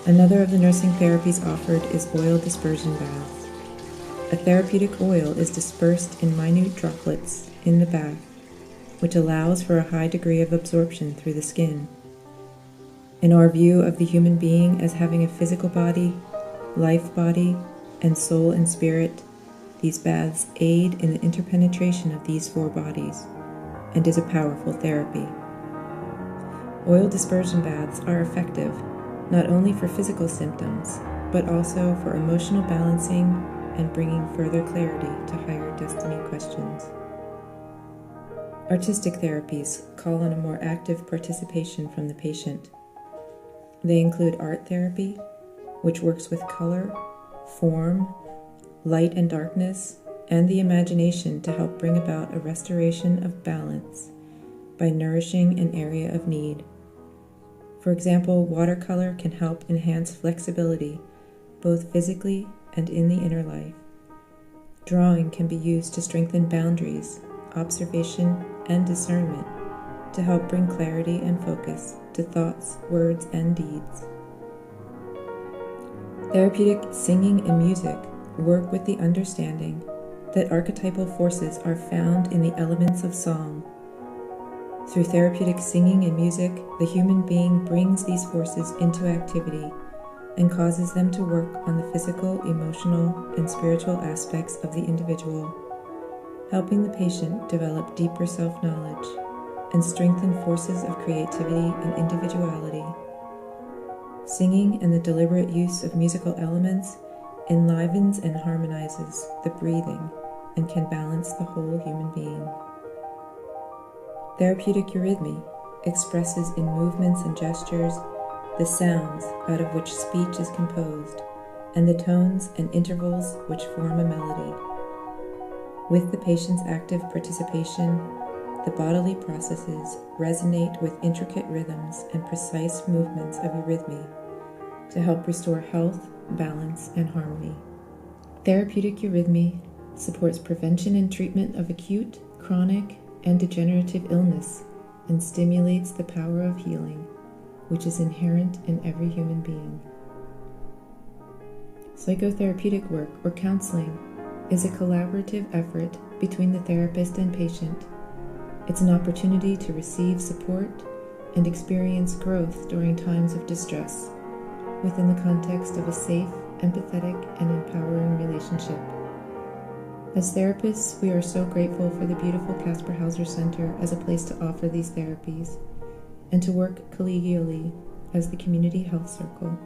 Another of the nursing therapies offered is oil dispersion baths. A therapeutic oil is dispersed in minute droplets in the bath, which allows for a high degree of absorption through the skin. In our view of the human being as having a physical body, life body, and soul and spirit, these baths aid in the interpenetration of these four bodies and is a powerful therapy. Oil dispersion baths are effective not only for physical symptoms, but also for emotional balancing and bringing further clarity to higher destiny questions. Artistic therapies call on a more active participation from the patient. They include art therapy, which works with color, form, light and darkness, and the imagination to help bring about a restoration of balance by nourishing an area of need. For example, watercolor can help enhance flexibility, both physically and in the inner life. Drawing can be used to strengthen boundaries, observation, and discernment to help bring clarity and focus to thoughts, words, and deeds. Therapeutic singing and music work with the understanding that archetypal forces are found in the elements of song. Through therapeutic singing and music, the human being brings these forces into activity and causes them to work on the physical, emotional, and spiritual aspects of the individual, helping the patient develop deeper self-knowledge and strengthen forces of creativity and individuality. Singing and the deliberate use of musical elements enlivens and harmonizes the breathing and can balance the whole human being. Therapeutic eurythmy expresses in movements and gestures the sounds out of which speech is composed and the tones and intervals which form a melody. With the patient's active participation, the bodily processes resonate with intricate rhythms and precise movements of eurythmy to help restore health, balance, and harmony. Therapeutic eurythmy supports prevention and treatment of acute, chronic, and degenerative illness and stimulates the power of healing, which is inherent in every human being. Psychotherapeutic work or counseling is a collaborative effort between the therapist and patient. It's an opportunity to receive support and experience growth during times of distress within the context of a safe, empathetic, and empowering relationship. As therapists, we are so grateful for the beautiful Casper Hauser Center as a place to offer these therapies and to work collegially as the Community Health Circle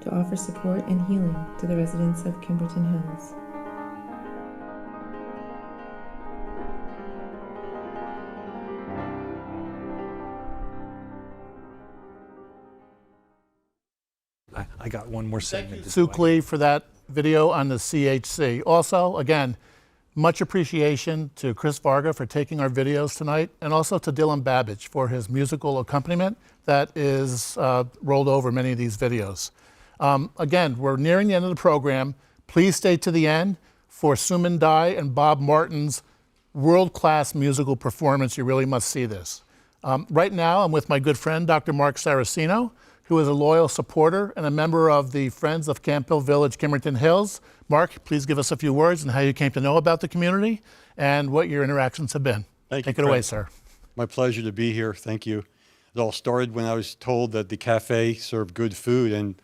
to offer support and healing to the residents of Kimberton Hills. I got one more segment. Sue Klee for that video on the CHC. Also, again, much appreciation to Chris Varga for taking our videos tonight, and also to Dylan Babbage for his musical accompaniment that is rolled over many of these videos. Again, we're nearing the end of the program. Please stay to the end for Suman Dai and Bob Martin's world-class musical performance. You really must see this. Right now, I'm with my good friend, Dr. Mark Saraceno, who is a loyal supporter and a member of the Friends of Camphill Village, Kimberton Hills. Mark, please give us a few words on how you came to know about the community and what your interactions have been. Thank you, Take it away, sir. My pleasure to be here. Thank you. It all started when I was told that the cafe served good food, and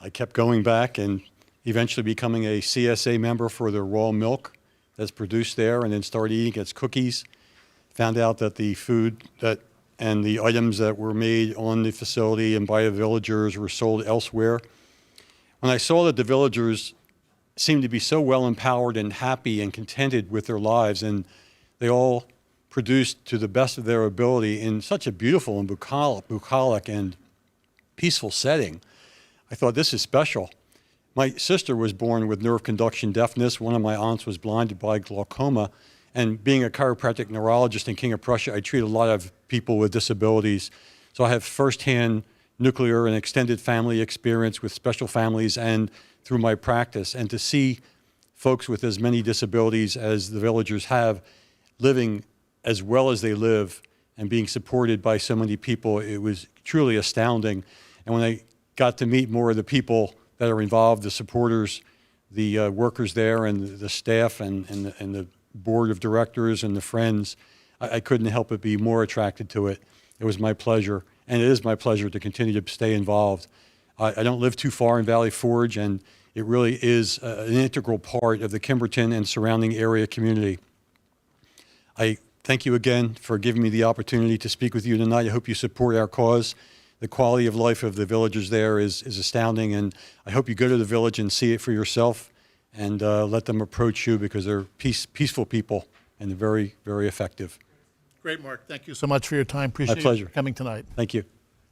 I kept going back and eventually becoming a CSA member for the raw milk that's produced there, and then started eating its cookies. Found out that the food and the items that were made on the facility and by the villagers were sold elsewhere. When I saw that the villagers seemed to be so well empowered and happy and contented with their lives, and they all produced to the best of their ability in such a beautiful and bucolic and peaceful setting, I thought, this is special. My sister was born with nerve conduction deafness. One of my aunts was blinded by glaucoma. And being a chiropractic neurologist in King of Prussia, I treat a lot of people with disabilities. So I have firsthand nuclear and extended family experience with special families and through my practice. And to see folks with as many disabilities as the villagers have living as well as they live and being supported by so many people, it was truly astounding. And when I got to meet more of the people that are involved, the supporters, the workers there, and the staff, and the board of directors and the friends, I couldn't help but be more attracted to it. It was my pleasure, and it is my pleasure to continue to stay involved. I don't live too far in Valley Forge, and it really is an integral part of the Kimberton and surrounding area community. I thank you again for giving me the opportunity to speak with you tonight. I hope you support our cause. The quality of life of the villagers there is astounding, and I hope you go to the village and see it for yourself, and let them approach you, because they're peaceful people and very, very effective. Great, Mark. Thank you so much for your time. Appreciate My pleasure. you coming tonight. Thank you.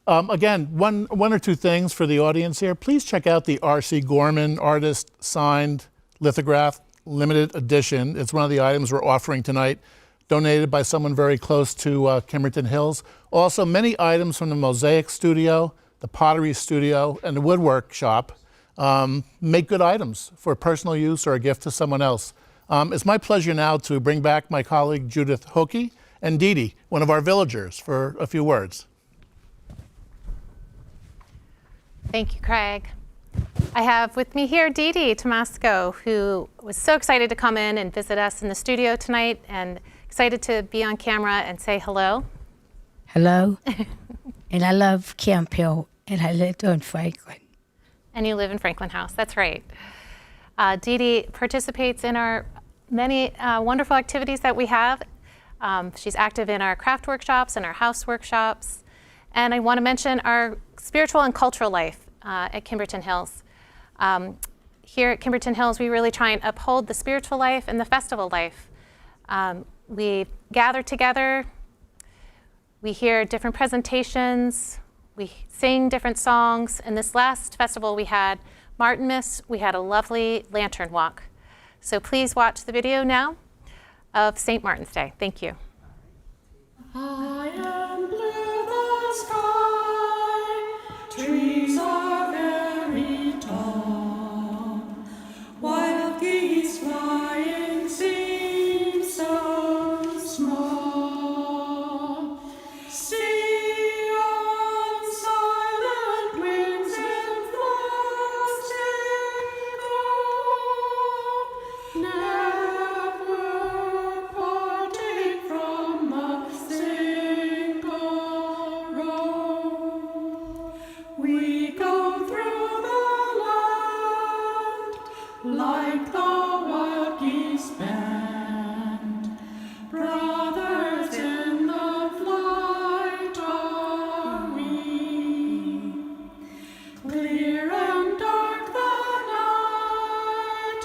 Again, one or two things for the audience here. Please check out the R.C. Gorman artist signed lithograph limited edition. It's one of the items we're offering tonight, donated by someone very close to Kimberton Hills. Also, many items from the Mosaic Studio, the Pottery Studio, and the Woodwork Shop make good items for personal use or a gift to someone else. It's my pleasure now to bring back my colleague Judith Hokie and Dee Dee, one of our villagers, for a few words. Thank you, Craig. I have with me here Dee Dee Tomasco, who was so excited to come in and visit us in the studio tonight and excited to be on camera and say hello. Hello. And I love Camphill, and I live in Franklin. And you live in Franklin House, that's right. Dee Dee participates in our many wonderful activities that we have. She's active in our craft workshops and our house workshops. And I want to mention our spiritual and cultural life at Kimberton Hills. Here at Kimberton Hills, we really try and uphold the spiritual life and the festival life. We gather together, we hear different presentations, we sing different songs. And this last festival we had, Martinmas, we had a lovely lantern walk. So please watch the video now of St. Martin's Day. Thank you. I am blue the sky, trees are very tall, wild geese flying seem so small. See on silent wings and flocks they go, never parting from a single row. We go through the land like the wild geese band, brothers in the flight are we. Clear and dark the night,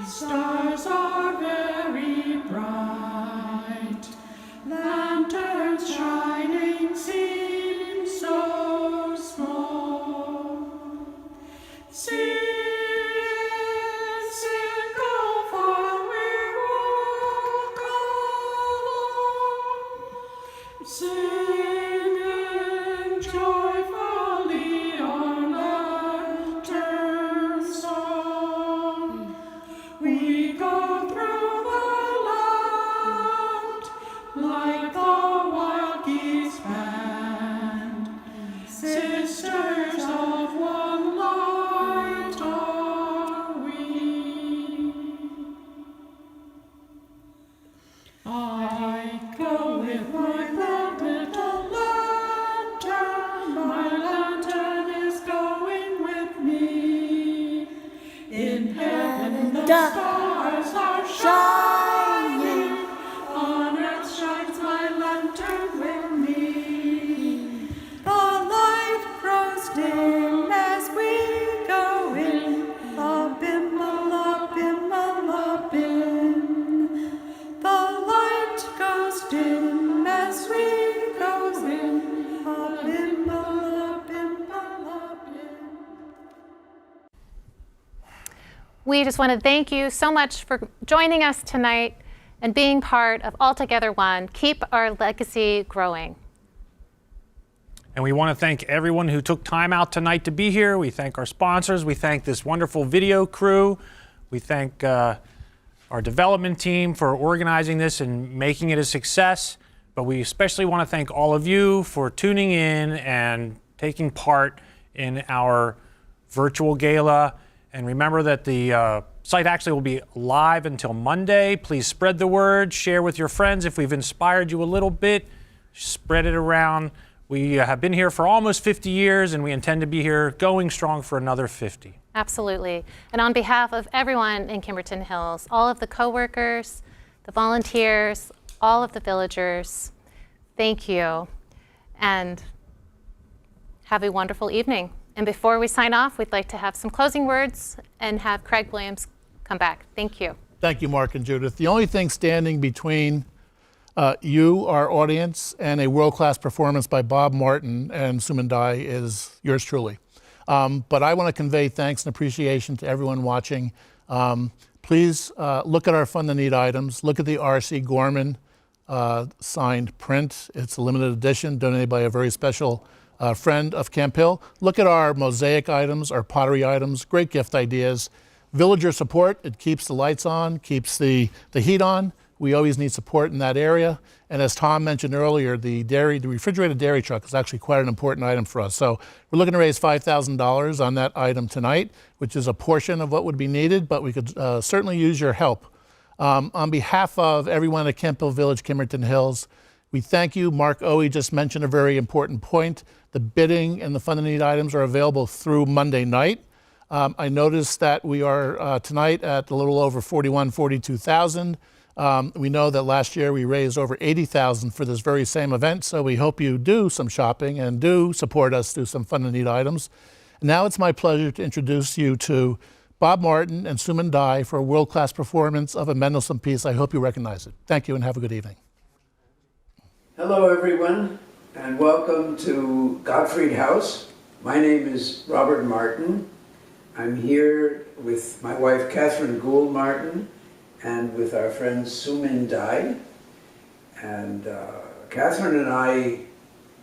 stars are very bright, lanterns shining seem so small. See in single file we walk along, singing joyfully our lantern song. We go through the land like the wild geese band, sisters of one light are we. I go with my bright little lantern, my lantern is going with me. In heaven the stars are shining, on earth shines my lantern with me. The light grows dim as we go in, la bim la bim la bim. The light goes dim as we go in, la bim la bim la bim. We just want to thank you so much for joining us tonight and being part of Altogether One. Keep our legacy growing. And we want to thank everyone who took time out tonight to be here. We thank our sponsors. We thank this wonderful video crew. We thank our development team for organizing this and making it a success. But we especially want to thank all of you for tuning in and taking part in our virtual gala. And remember that the site actually will be live until Monday. Please spread the word, share with your friends. If we've inspired you a little bit, spread it around. We have been here for almost 50 years, and we intend to be here going strong for another 50. Absolutely. And on behalf of everyone in Kimberton Hills, all of the coworkers, the volunteers, all of the villagers, thank you. And have a wonderful evening. And before we sign off, we'd like to have some closing words and have Craig Williams come back. Thank you. Thank you, Mark and Judith. The only thing standing between You, our audience, and a world-class performance by Bob Martin and Suman Dai is yours truly. But I want to convey thanks and appreciation to everyone watching. Please look at our Fund the Need items. Look at the R.C. Gorman signed print. It's a limited edition donated by a very special friend of Camphill. Look at our mosaic items, our pottery items, great gift ideas. Villager support, it keeps the lights on, keeps the heat on. We always need support in that area. And as Tom mentioned earlier, the refrigerated dairy truck is actually quite an important item for us. So we're looking to raise $5,000 on that item tonight, which is a portion of what would be needed, but we could certainly use your help. On behalf of everyone at Camphill Village, Kimberton Hills, we thank you. Mark Owe just mentioned a very important point. The bidding and the Fund the Need items are available through Monday night. I noticed that we are tonight at a little over $42,000. We know that last year we raised over $80,000 for this very same event, so we hope you do some shopping and do support us through some Fund the Need items. Now it's my pleasure to introduce you to Bob Martin and Suman Dai for a world-class performance of a Mendelssohn piece. I hope you recognize it. Thank you and have a good evening. Hello everyone, and welcome to Gottfried House. My name is Robert Martin. I'm here with my wife Catherine Gould Martin and with our friend Suman Dai. And Catherine and I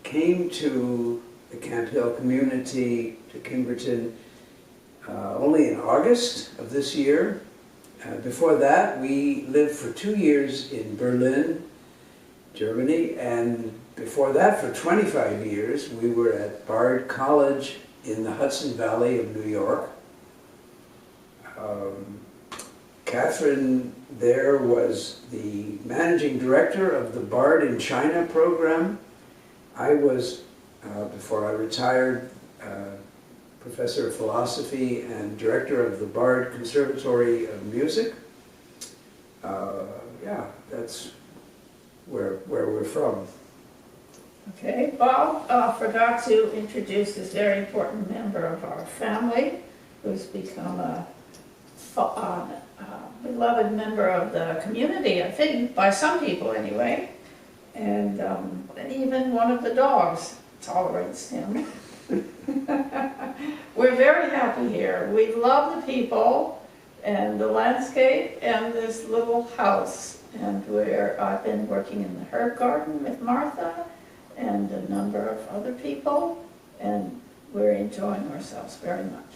came to the Camphill community, to Kimberton, only in August of this year. Before that, we lived for 2 years in Berlin, Germany, and before that, for 25 years, we were at Bard College in the Hudson Valley of New York. Catherine there was the managing director of the Bard in China program. I was, before I retired, professor of philosophy and director of the Bard Conservatory of Music. Yeah, that's where we're from. Okay, Bob forgot to introduce this very important member of our family who's become a beloved member of the community, I think, by some people anyway. And even one of the dogs tolerates him. We're very happy here. We love the people and the landscape and this little house. And I've been working in the herb garden with Martha and a number of other people, and we're enjoying ourselves very much.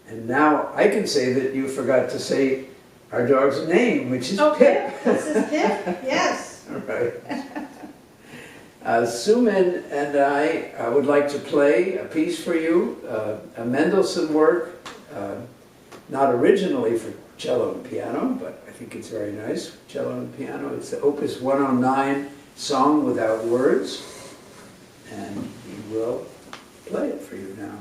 And now I can say that you forgot to say our dog's name, which is Pip. Pip. This is Pip, yes. All right. Suman and I would like to play a piece for you, a Mendelssohn work, not originally for cello and piano, but I think it's very nice, cello and piano. It's the Opus 109, Song Without Words, and we will play it for you now.